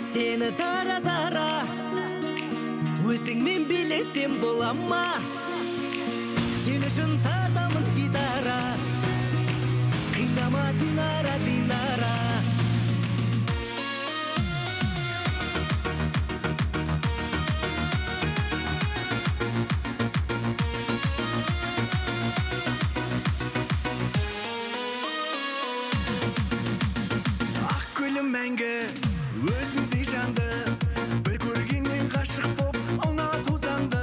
Seni dara өзіңмен билесем бола ма? Сен үшін тартамын гитара, қинама Динара, Динара. Ақ гүлім мәңгі өзіңдей жанды, бір көргеннен ғашық боп ұнату заңды.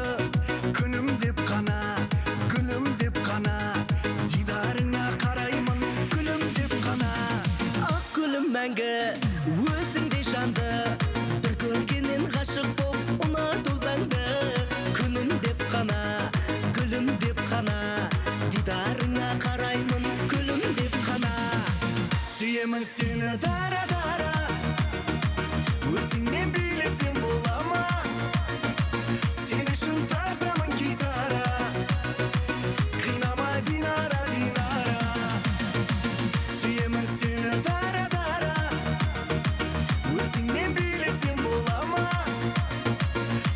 Күнім деп қана, гүлім деп қана, дидарыңа қараймын гүлім деп қана. Ақ гүлім мәңгі өзіңдей жанды, бір көргеннен ғашық боп ұнату заңды. Күнім деп қана, гүлім деп қана, дидарыңа қараймын гүлім деп қана. Сүйемін сені дара, өзіңмен билесем бола ма? Сен үшін тартамын гитара, қинама Динара, Динара. Сүйемін сені дара, өзіңмен билесем бола ма?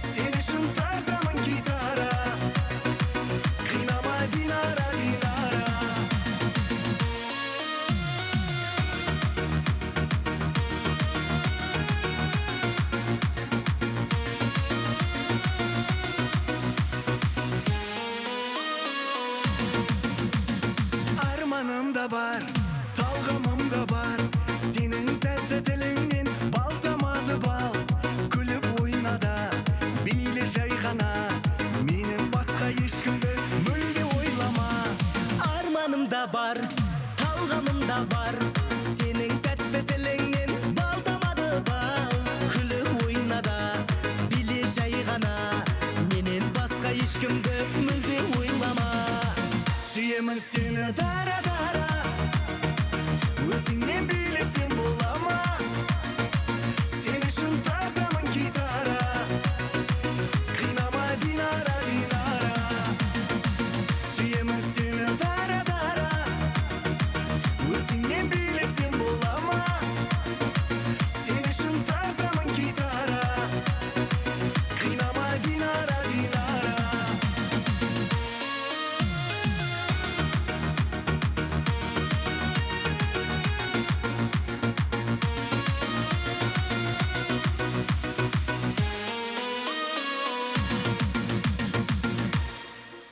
Сен үшін тартамын гитара, қинама Динара, Динара. Арманым да бар, талғамым да бар, сенің тәтті тіліңнен бал тамады бал. Күліп ойнада, биле жай ғана, менен басқа ешкімді мүлде ойлама. Арманым да бар, талғамым да бар, сенің тәтті тіліңнен бал тамады бал. Күліп ойнада, биле жай ғана, менен басқа ешкімді мүлде ойлама. Сүйемін сені дара, өзіңмен